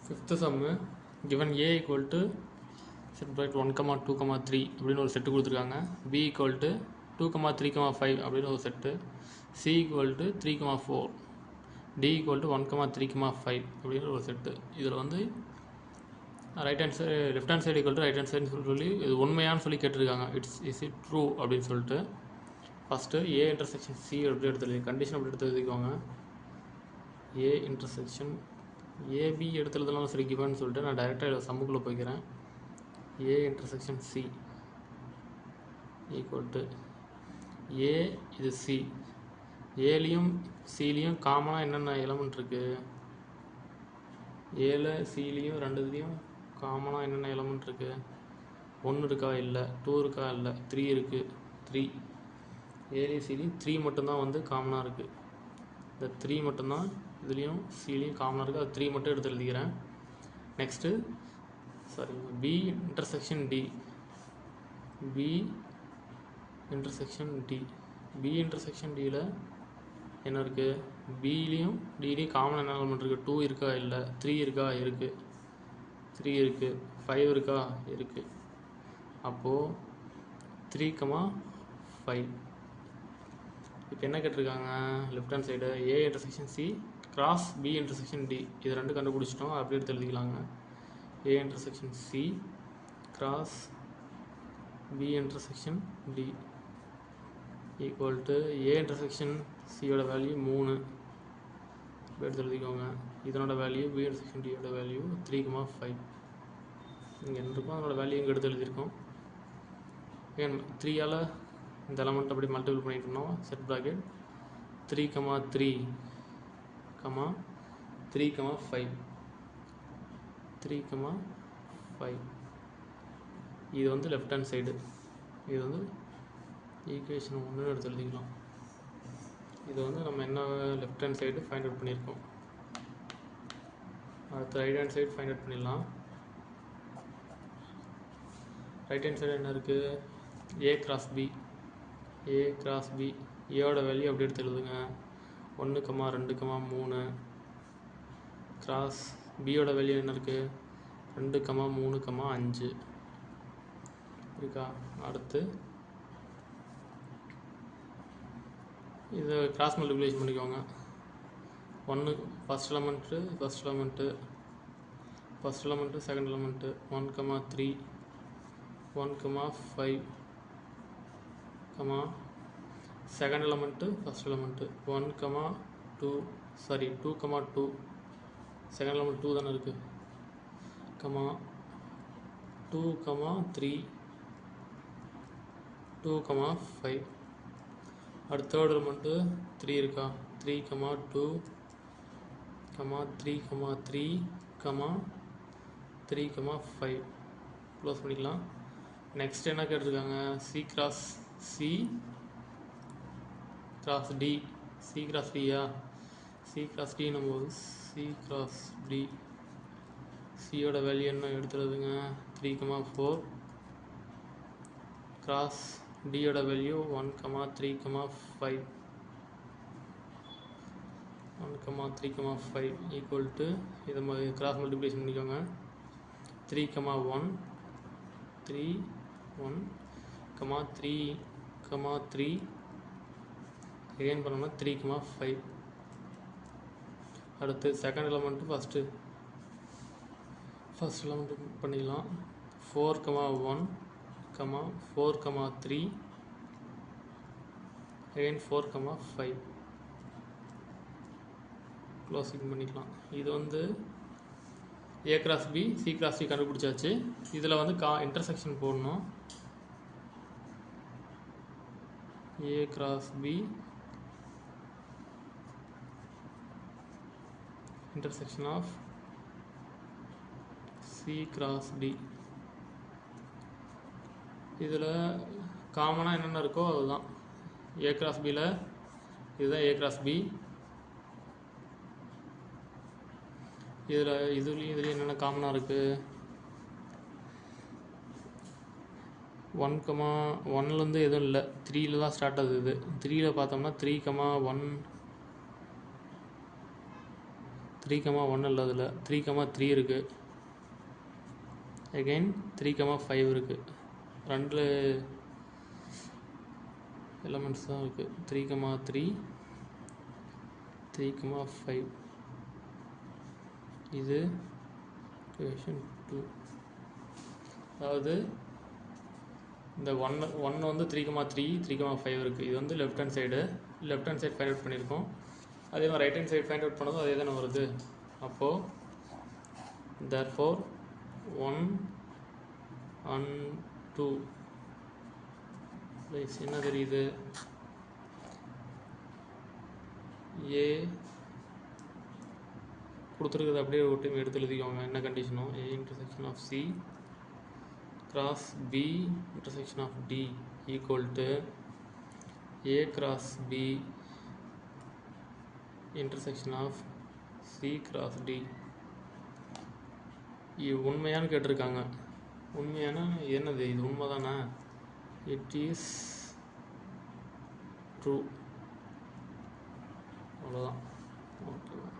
Fifth sum, given A equal to set bracket 1, 2, 3 அப்படின்னு ஒரு set கொடுத்துருக்காங்க. B equal to 2, 3, 5 அப்படின்னு ஒரு set. C equal to 3, 4. D equal to 1, 3, 5 அப்படின்னு ஒரு செட்டு. இதில் வந்து right hand side left hand side equal to right hand சைடுன்னு சொல்லி இது உண்மையானு சொல்லி கேட்டிருக்காங்க. இஸ் இட் ட்ரூ அப்படின்னு சொல்லிட்டு ஃபஸ்ட்டு ஏ இன்டர்செக்ஷன் சி எப்படி எடுத்து கண்டிஷன் அப்படி எடுத்து எழுதிக்கோங்க. ஏ இன்டர்செக்ஷன் ஏபி எடுத்து எழுதலாம் சரி கிவன் சொல்லிட்டு நான் டைரெக்டாக சம்முக்குள்ளே போய்க்கிறேன். A intersection C equal to A இது சி. ஏலையும் சிலையும் காமனாக என்னென்ன எலமெண்ட் இருக்குது? ஏல சிலையும் ரெண்டுலேயும் காமனாக என்னென்ன எலமெண்ட் இருக்குது? 1 இருக்கா? இல்லை. 2 இருக்கா? இல்லை. 3 இருக்குது. 3 ஏலையும் சிலையும் 3 மட்டும்தான் வந்து காமனாக இருக்குது. இந்த 3 மட்டும்தான் இதுலேயும் சிலையும் காமனாக இருக்குது. அது 3 மட்டும் எடுத்து எழுதிக்கிறேன். Next B intersection D. B intersection D. B intersection டியில் என்ன இருக்குது? பிலையும் டிலையும் காமன் என்ன எலமெண்ட் இருக்குது? 2 இருக்கா? இல்லை. 3 இருக்கா? இருக்குது. 3 இருக்குது. 5 இருக்கா? இருக்குது. அப்போது 3, 5. இப்போ என்ன கேட்டிருக்காங்க? Left hand side A intersection C cross B intersection D. இது ரெண்டு கண்டுபிடிச்சிட்டோம். அப்படி எடுத்து எழுதிக்கலாங்க. A intersection C cross B intersection D equal to A intersection சியோட வேல்யூ 3 எடுத்து எழுதிக்கோங்க. இதனோட வேல்யூ பி இன்டர்செக்ஷன் டியோட வேல்யூ 3, 5. இங்கே என்ன இருக்கும் அதனோட வேல்யூ இங்கே எடுத்து எழுதியிருக்கோம். ஏன் 3ஆல் இந்த எலமெண்ட் அப்படி மல்டிபிள் பண்ணிட்டோம்னா செட் ப்ராக்கெட் 3, 3, 3, 5. 3, 5. இது வந்து லெஃப்ட் ஹேண்ட் சைடு. இது வந்து ஈக்குவேஷன் 1 எடுத்து எழுதிக்கலாம். இது வந்து நம்ம என்ன left hand side find out பண்ணியிருக்கோம். அடுத்து right hand side find out பண்ணிடலாம். ரைட் ஹேண்ட் சைடு என்ன இருக்குது? A cross B. A cross B. ஏயோட வேல்யூ அப்படி எடுத்து எழுதுங்க. 1, 2, 3 கிராஸ் பியோட வேல்யூ என்ன இருக்குது? 2, 3, 5 இருக்கா? அடுத்து இதை கிராஸ் மல்டிப்ளிகேஷன் பண்ணிக்கோங்க. 1 first element second element 1, 3 1, 5 second element first element 1, 2 second element 2 தானே இருக்குது. 2, 3 2, 5. அடுத்த தேர்ட் எலமெண்ட்டு 3 இருக்கா? 3, 2 3, 3, 5 க்ளோஸ் பண்ணிக்கலாம். நெக்ஸ்ட் என்ன கேட்டிருக்காங்க? C cross C cross D. C cross டியா? சி கிராஸ் டி நம்ம சி கிராஸ் டி. சியோட வேல்யூ என்ன எடுத்துறதுங்க? 3, 4 கிராஸ் டியோட வேல்யூ 1, 3, 5 1, 3, 5 ஈக்குவல் டு இதை கிராஸ் மல்டிப்ளிகேஷன் பண்ணிக்கோங்க. 3, 1 3, 1 3, 3 again பண்ணோம்னா 3, 5. அடுத்து செகண்ட் எலமெண்ட்டு ஃபஸ்ட் எலமெண்ட் பண்ணிக்கலாம். 4, 1 4, 3 again 4, 5 க்ளோசிங் பண்ணிக்கலாம். இது வந்து A cross B C cross D கண்டுபிடிச்சாச்சு. இதில் வந்து இன்டர்செக்ஷன் போடணும். A cross B intersection of C cross D. இதில் காமனாக என்னென்ன இருக்கோ அதுதான். ஏ கிராஸ் பியில் இதுதான் ஏ கிராஸ் பி. இதுலேயும் என்னென்ன காமனாக இருக்குது? 1, 1லேருந்து எதுவும் இல்லை. 3ல் தான் ஸ்டார்ட் ஆகுது. இது 3ல் பார்த்தோம்னா 3, 1 3,1 இல்லை அதில் 3,3 இருக்குது. அகெயின் 3,5 இருக்குது. 2 எலமெண்ட்ஸ் தான் இருக்குது. 3,3 3,5. இது equation 2. அதாவது இந்த ஒன்று வந்து 3,3 3,5 இருக்குது. இது வந்து left hand side find out பண்ணியிருக்கோம். அதே மாதிரி right hand side find out பண்ணதும் அதே தானே வருது. அப்போது therefore 1 and 2 என்ன தெரியுது, ஏ கொடுத்துருக்குது அப்படியே ஒரு டைம் எடுத்து எழுதிக்கோங்க. என்ன கண்டிஷனும், A intersection of C cross B intersection of D equal to A cross B intersection of C cross D. இது உண்மையானு கேட்டிருக்காங்க. உண்மையான என்னது, இது உண்மை தானே? It is true. அவ்வளோதான். ஓகே.